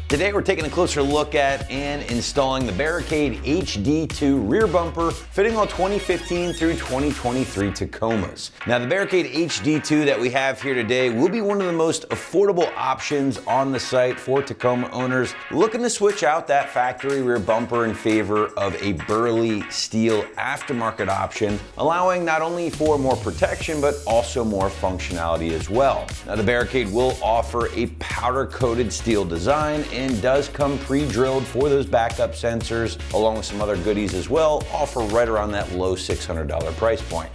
Today we're taking a closer look at and installing the Barricade HD2 rear bumper fitting on 2015 through 2023 Tacomas. Now the Barricade HD2 that we have here today will be one of the most affordable options on the site for Tacoma owners looking to switch out that factory rear bumper in favor of a burly steel aftermarket option, allowing not only for more protection but also more functionality as well. Now the Barricade will offer a powder-coated steel design and does come pre-drilled for those backup sensors, along with some other goodies as well, offer right around that low $600 price point.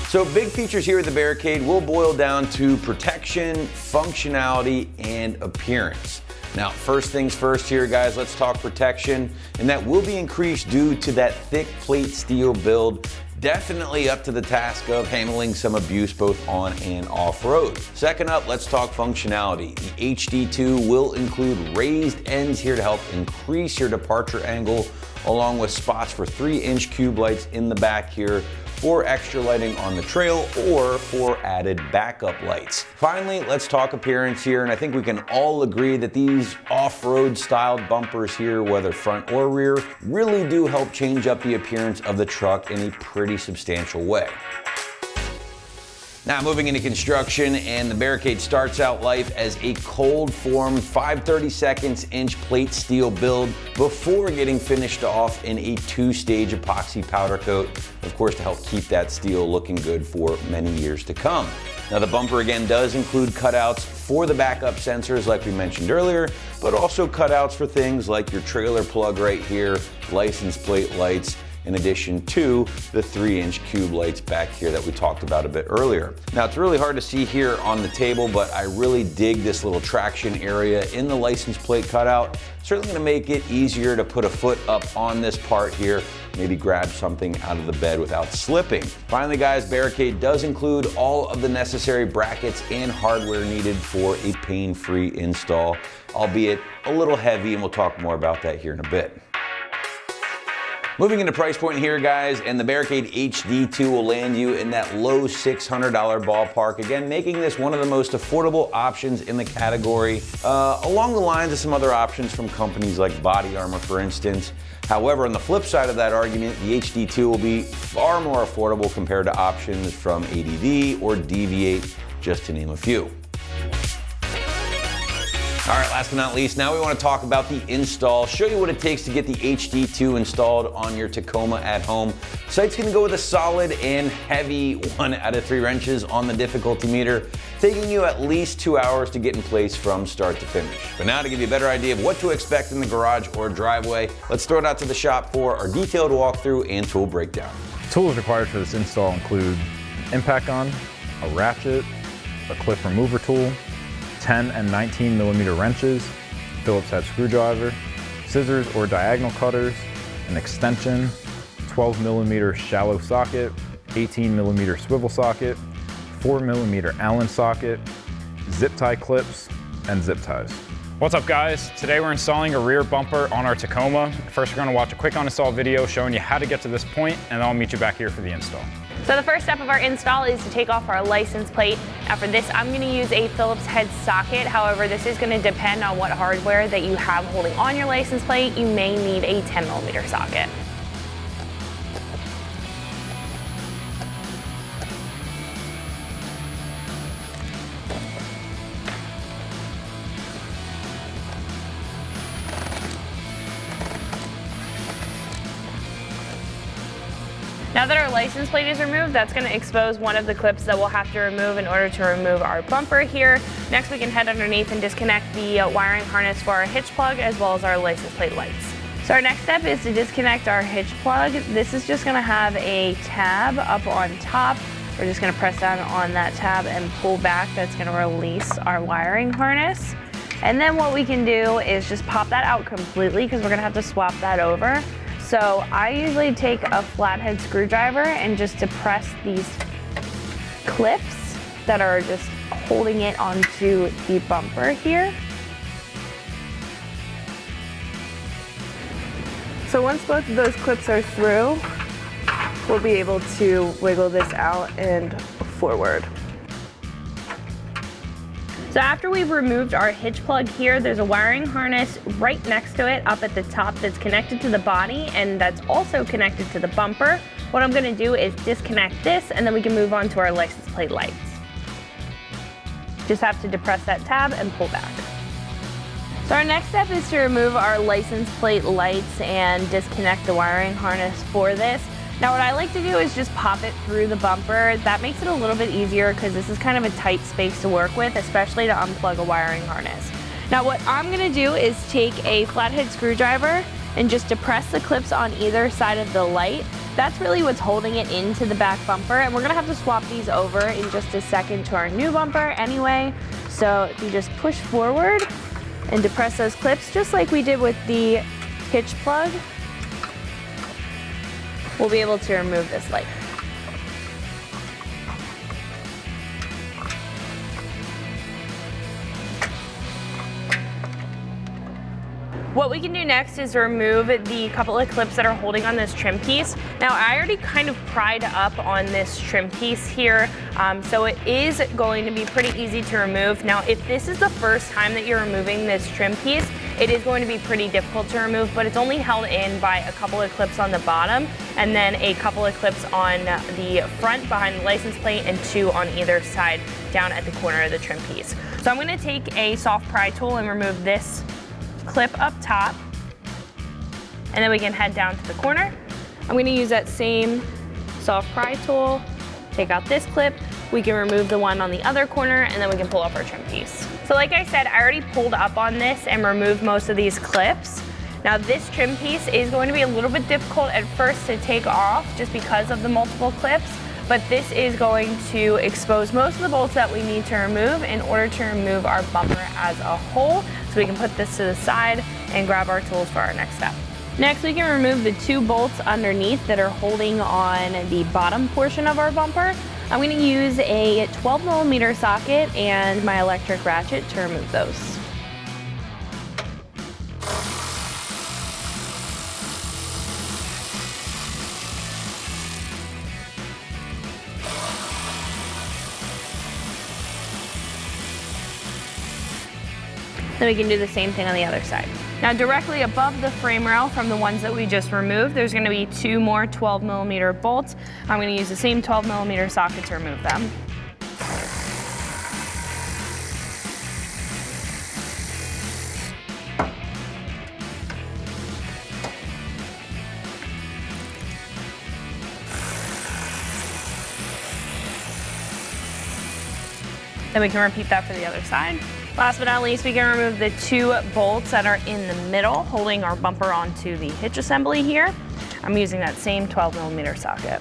So big features here at the Barricade will boil down to protection, functionality, and appearance. Now, first things first here, guys, let's talk protection, and that will be increased due to that thick plate steel build. Definitely up to the task of handling some abuse both on and off-road. Second up, let's talk functionality. The HD2 will include raised ends here to help increase your departure angle, along with spots for 3-inch cube lights in the back here for extra lighting on the trail or for added backup lights. Finally, let's talk appearance here, and I think we can all agree that these off-road styled bumpers here, whether front or rear, really do help change up the appearance of the truck in a pretty substantial way. Now moving into construction, and the Barricade starts out life as a cold form 5/32 plate steel build before getting finished off in a 2-stage epoxy powder coat, of course to help keep that steel looking good for many years to come. Now the bumper again does include cutouts for the backup sensors like we mentioned earlier, but also cutouts for things like your trailer plug right here, license plate lights, in addition to the 3-inch cube lights back here that we talked about a bit earlier. Now it's really hard to see here on the table, but I really dig this little traction area in the license plate cutout. Certainly gonna make it easier to put a foot up on this part here, maybe grab something out of the bed without slipping. Finally guys, Barricade does include all of the necessary brackets and hardware needed for a pain-free install, albeit a little heavy, and we'll talk more about that here in a bit. Moving into price point here, guys, and the Barricade HD2 will land you in that low $600 ballpark. Again, making this one of the most affordable options in the category, along the lines of some other options from companies like Body Armor, for instance. However, on the flip side of that argument, the HD2 will be far more affordable compared to options from ADV or Deviate, just to name a few. All right, last but not least, now we want to talk about the install, show you what it takes to get the HD2 installed on your Tacoma at home. Site's going to go with a solid and heavy 1 out of 3 wrenches on the difficulty meter, taking you at least 2 hours to get in place from start to finish. But now to give you a better idea of what to expect in the garage or driveway, let's throw it out to the shop for our detailed walkthrough and tool breakdown. Tools required for this install include an impact gun, a ratchet, a clip remover tool, 10 and 19 millimeter wrenches, Phillips head screwdriver, scissors or diagonal cutters, an extension, 12 millimeter shallow socket, 18 millimeter swivel socket, 4 millimeter Allen socket, zip tie clips, and zip ties. What's up guys? Today we're installing a rear bumper on our Tacoma. First we're going to watch a quick on-install video showing you how to get to this point, and then I'll meet you back here for the install. So the first step of our install is to take off our license plate. Now for this, I'm going to use a Phillips head socket. However, this is going to depend on what hardware that you have holding on your license plate. You may need a 10 millimeter socket. Now that our license plate is removed, that's going to expose one of the clips that we'll have to remove in order to remove our bumper here. Next, we can head underneath and disconnect the wiring harness for our hitch plug as well as our license plate lights. So our next step is to disconnect our hitch plug. This is just going to have a tab up on top. We're just going to press down on that tab and pull back. That's going to release our wiring harness. And then what we can do is just pop that out completely because we're going to have to swap that over. So I usually take a flathead screwdriver and just depress these clips that are just holding it onto the bumper here. So once both of those clips are through, we'll be able to wiggle this out and forward. So after we've removed our hitch plug here, there's a wiring harness right next to it up at the top that's connected to the body and that's also connected to the bumper. What I'm gonna do is disconnect this and then we can move on to our license plate lights. Just have to depress that tab and pull back. So our next step is to remove our license plate lights and disconnect the wiring harness for this. Now what I like to do is just pop it through the bumper. That makes it a little bit easier because this is kind of a tight space to work with, especially to unplug a wiring harness. Now what I'm gonna do is take a flathead screwdriver and just depress the clips on either side of the light. That's really what's holding it into the back bumper, and we're gonna have to swap these over in just a second to our new bumper anyway. So if you just push forward and depress those clips just like we did with the hitch plug, we'll be able to remove this light. What we can do next is remove the couple of clips that are holding on this trim piece. Now I already kind of pried up on this trim piece here, so it is going to be pretty easy to remove. Now if this is the first time that you're removing this trim piece, it is going to be pretty difficult to remove, but it's only held in by a couple of clips on the bottom and then a couple of clips on the front behind the license plate and 2 on either side down at the corner of the trim piece. So I'm gonna take a soft pry tool and remove this clip up top, and then we can head down to the corner. I'm gonna use that same soft pry tool, take out this clip, we can remove the one on the other corner, and then we can pull off our trim piece. So like I said, I already pulled up on this and removed most of these clips. Now this trim piece is going to be a little bit difficult at first to take off just because of the multiple clips, but this is going to expose most of the bolts that we need to remove in order to remove our bumper as a whole. So we can put this to the side and grab our tools for our next step. Next, we can remove the 2 bolts underneath that are holding on the bottom portion of our bumper. I'm going to use a 12mm socket and my electric ratchet to remove those. Then we can do the same thing on the other side. Now directly above the frame rail from the ones that we just removed, there's gonna be 2 more 12mm bolts. I'm gonna use the same 12mm socket to remove them. Then we can repeat that for the other side. Last but not least, we can remove the 2 bolts that are in the middle, holding our bumper onto the hitch assembly here. I'm using that same 12mm socket.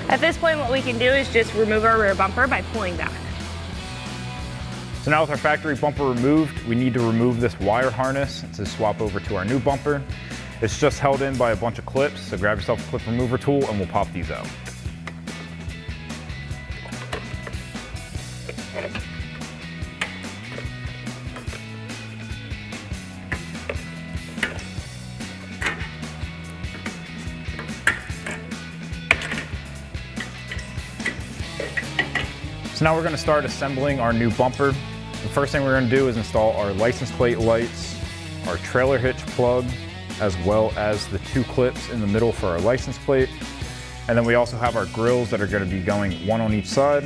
At this point, what we can do is just remove our rear bumper by pulling back. So now with our factory bumper removed, we need to remove this wire harness to swap over to our new bumper. It's just held in by a bunch of clips, so grab yourself a clip remover tool and we'll pop these out. So now we're going to start assembling our new bumper. The first thing we're going to do is install our license plate lights, our trailer hitch plug, as well as the 2 clips in the middle for our license plate. And then we also have our grills that are going to be going 1 on each side.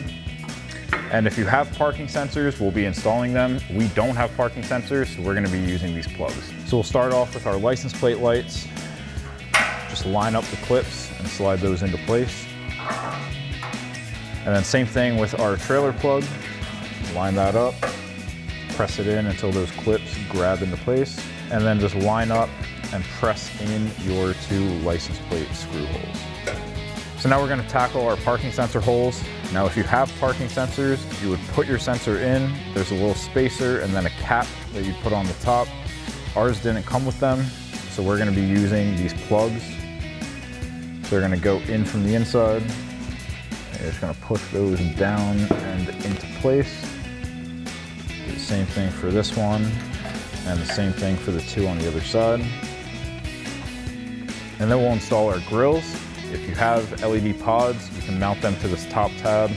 And if you have parking sensors, we'll be installing them. We don't have parking sensors, so we're going to be using these plugs. So we'll start off with our license plate lights. Just line up the clips and slide those into place. And then same thing with our trailer plug. Line that up, press it in until those clips grab into place, and then just line up and press in your 2 license plate screw holes. So now we're going to tackle our parking sensor holes. Now if you have parking sensors, you would put your sensor in, there's a little spacer and then a cap that you put on the top. Ours didn't come with them, so we're going to be using these plugs So they're gonna go in from the inside. You're just gonna push those down and into place. Do the same thing for this one, and the same thing for the two on the other side. And then we'll install our grills. If you have LED pods, you can mount them to this top tab.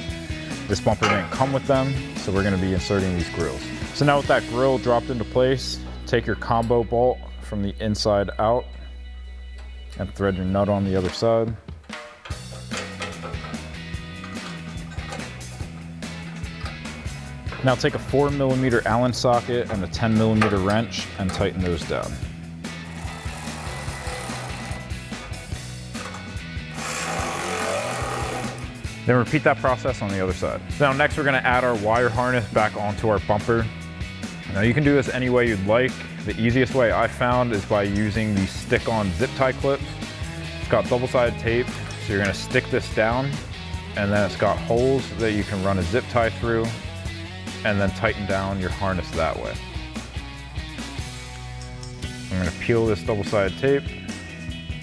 This bumper didn't come with them, so we're gonna be inserting these grills. So now with that grill dropped into place, take your combo bolt from the inside out and thread your nut on the other side. Now take a 4mm Allen socket and a 10mm wrench and tighten those down. Then repeat that process on the other side. Now next we're gonna add our wire harness back onto our bumper. Now you can do this any way you'd like. The easiest way I found is by using these stick-on zip tie clips. It's got double-sided tape, so you're gonna stick this down, and then it's got holes that you can run a zip tie through, and then tighten down your harness that way. I'm gonna peel this double-sided tape.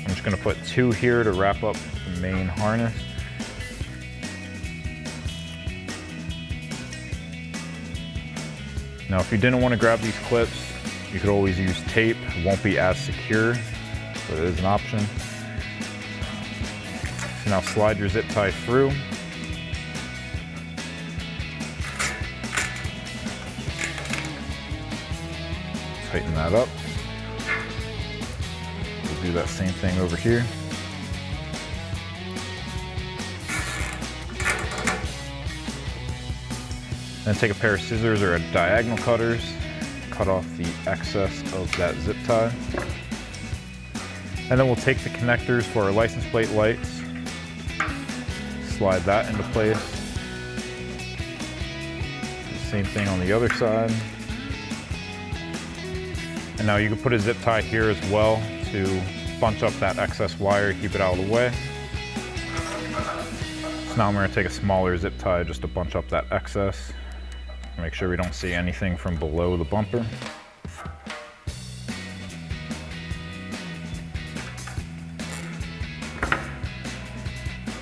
I'm just gonna put 2 here to wrap up the main harness. Now, if you didn't want to grab these clips, you could always use tape. It won't be as secure, but it is an option. So now slide your zip tie through. Tighten that up. We'll do that same thing over here. Then take a pair of scissors or a diagonal cutters, cut off the excess of that zip tie. And then we'll take the connectors for our license plate lights, slide that into place. The same thing on the other side. And now you can put a zip tie here as well to bunch up that excess wire, keep it out of the way. So now I'm going to take a smaller zip tie just to bunch up that excess. Make sure we don't see anything from below the bumper.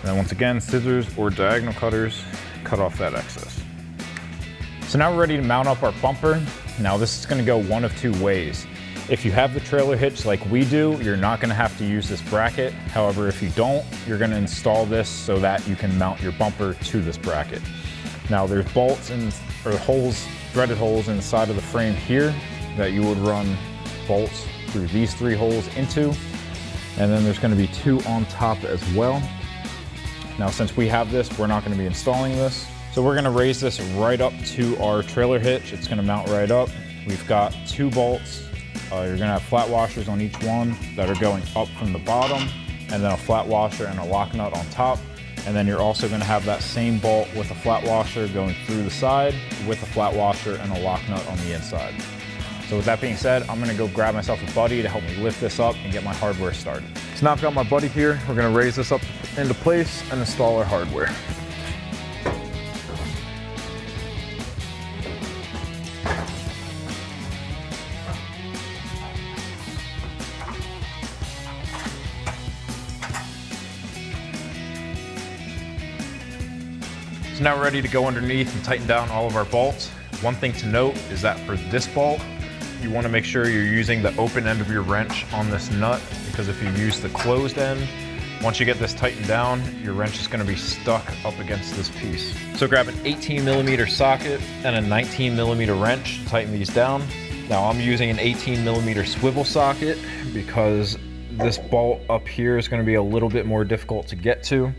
Then once again, scissors or diagonal cutters, cut off that excess. So now we're ready to mount up our bumper. Now this is gonna go one of 2 ways. If you have the trailer hitch like we do, you're not gonna have to use this bracket. However, if you don't, you're gonna install this so that you can mount your bumper to this bracket. Now there's bolts or holes, threaded holes in the side of the frame here that you would run bolts through these 3 holes into. And then there's gonna be 2 on top as well. Now since we have this, we're not gonna be installing this. So we're gonna raise this right up to our trailer hitch. It's gonna mount right up. We've got 2 bolts. You're gonna have flat washers on each one that are going up from the bottom, and then a flat washer and a lock nut on top. And then you're also gonna have that same bolt with a flat washer going through the side with a flat washer and a lock nut on the inside. So with that being said, I'm gonna go grab myself a buddy to help me lift this up and get my hardware started. So now I've got my buddy here. We're gonna raise this up into place and install our hardware. So now we're ready to go underneath and tighten down all of our bolts. One thing to note is that for this bolt, you want to make sure you're using the open end of your wrench on this nut, because if you use the closed end, once you get this tightened down, your wrench is going to be stuck up against this piece. So grab an 18mm socket and a 19mm wrench to tighten these down. Now I'm using an 18mm swivel socket because this bolt up here is going to be a little bit more difficult to get to.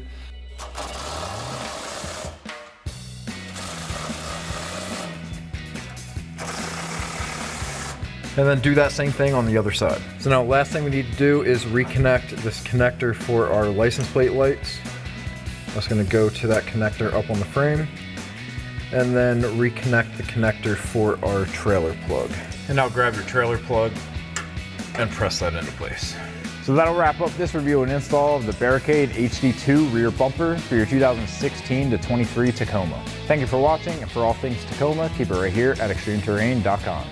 And then do that same thing on the other side. So now last thing we need to do is reconnect this connector for our license plate lights. That's gonna go to that connector up on the frame, and then reconnect the connector for our trailer plug. And now grab your trailer plug and press that into place. So that'll wrap up this review and install of the Barricade HD2 rear bumper for your 2016 to 23 Tacoma. Thank you for watching, and for all things Tacoma, keep it right here at extremeterrain.com.